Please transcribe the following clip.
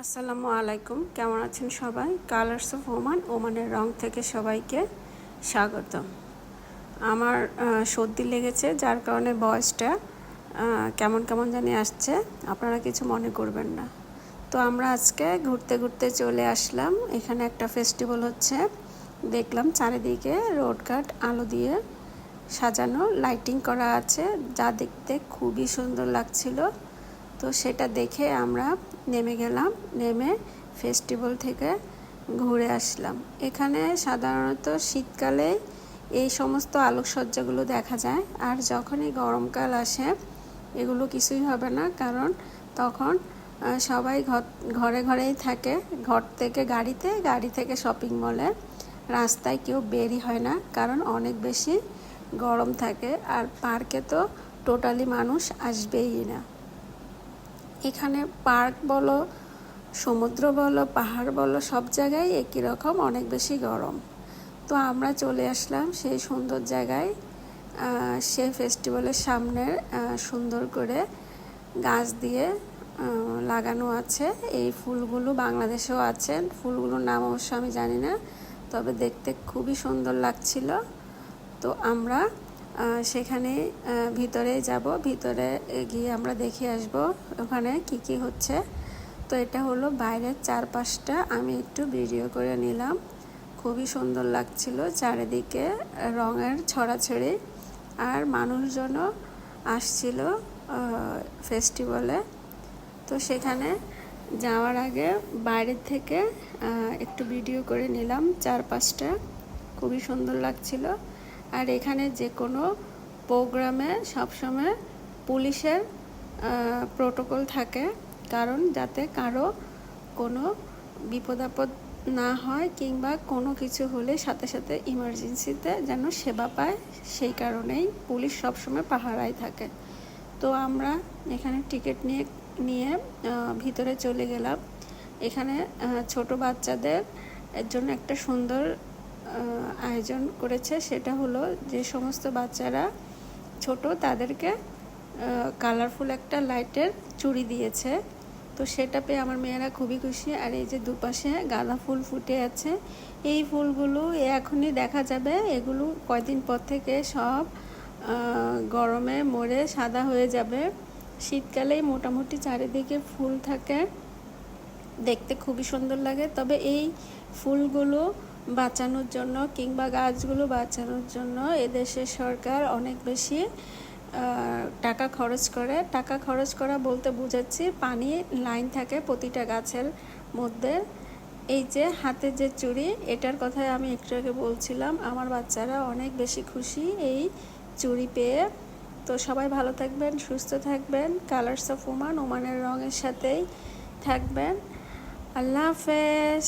আসসালামু আলাইকুম, কেমন আছেন সবাই? কালার্স অফ ওমান, ওমানের রং থেকে সবাইকে স্বাগতম। আমার সর্দি লেগেছে, যার কারণে ভয়েসটা কেমন কেমন জানি আসছে, আপনারা কিছু মনে করবেন না। তো আমরা আজকে ঘুরতে ঘুরতে চলে আসলাম। এখানে একটা ফেস্টিভ্যাল হচ্ছে, দেখলাম চারিদিকে রোডঘাট আলো দিয়ে সাজানো, লাইটিং করা আছে, যা দেখতে খুবই সুন্দর লাগছিল। তো সেটা দেখে আমরা নেমে গেলাম, নেমে ফেস্টিভ্যাল থেকে ঘুরে আসলাম। এখানে সাধারণত শীতকালে এই সমস্ত আলোকসজ্জাগুলো দেখা যায়, আর যখনই গরমকাল আসে এগুলো কিছুই হবে না, কারণ তখন সবাই ঘরে ঘরেই থাকে, ঘর থেকে গাড়িতে, গাড়ি থেকে শপিং মলে, রাস্তায় কেউ বেরই হয় না, কারণ অনেক বেশি গরম থাকে। আর পার্কে তো টোটালি মানুষ আসবেই না। এখানে পার্ক বলো, সমুদ্র বলো, পাহাড় বলো, সব জায়গায় একই রকম, অনেক বেশি গরম। তো আমরা চলে আসলাম সেই সুন্দর জায়গায়। সেই ফেস্টিভ্যালের সামনে সুন্দর করে গাছ দিয়ে লাগানো আছে। এই ফুলগুলো বাংলাদেশেও আছে, ফুলগুলোর নাম অবশ্য আমি জানি না, তবে দেখতে খুবই সুন্দর লাগছিল। তো আমরা সেখানে ভিতরে যাব, ভিতরে গিয়ে আমরা দেখে আসব ওখানে কি কি হচ্ছে। তো এটা হলো বাইরের চারপাশটা, আমি একটু ভিডিও করে নিলাম। খুবই সুন্দর লাগছিল, চারিদিকে রঙের ছড়াছড়ি, আর মানুষজনও আসছিল ফেস্টিভ্যালে। তো সেখানে যাওয়ার আগে বাইরের থেকে একটু ভিডিও করে নিলাম চারপাশটা, খুবই সুন্দর লাগছিল। আর এখানে যে কোনো প্রোগ্রামে সবসময় পুলিশের প্রোটোকল থাকে, কারণ যাতে কারো কোনো বিপদ আপদ না হয়, কিংবা কোনো কিছু হলে সাথে সাথে ইমার্জেন্সিতে যেন সেবা পায়, সেই কারণেই পুলিশ সবসময় পাহারায় থাকে। তো আমরা এখানে টিকিট নিয়ে ভিতরে চলে গেলাম। এখানে ছোট বাচ্চাদের এর জন্য একটা সুন্দর আয়োজন করেছে, সেটা হলো যে সমস্ত বাচ্চারা ছোট তাদেরকে কালারফুল একটা লাইটের চুড়ি দিয়েছে। তো সেটা পেয়ে আমার মেয়েরা খুবই খুশি। আর এই যে দুপাশে গাঁদা ফুল ফুটে আছে, এই ফুলগুলো এখনই দেখা যাবে, এগুলো কয়দিন পর থেকে সব গরমে মরে সাদা হয়ে যাবে। শীতকালেই মোটামুটি চারিদিকে ফুল থাকে, দেখতে খুবই সুন্দর লাগে। তবে এই ফুলগুলো বাঁচানোর জন্য, কিংবা গাছগুলো বাঁচানোর জন্য এদেশের সরকার অনেক বেশি টাকা খরচ করে। টাকা খরচ করা বলতে বুঝাচ্ছি, পানি লাইন থাকে প্রতিটা গাছের মধ্যে। এই যে হাতে যে চুড়ি, এটার কথাই আমি একটু আগে বলছিলাম। আমার বাচ্চারা অনেক বেশি খুশি এই চুড়ি পেয়ে। তো সবাই ভালো থাকবেন, সুস্থ থাকবেন, কালার্স অফ ওমান, ওমানের রঙের সাথেই থাকবেন। আল্লাহ হাফেজ।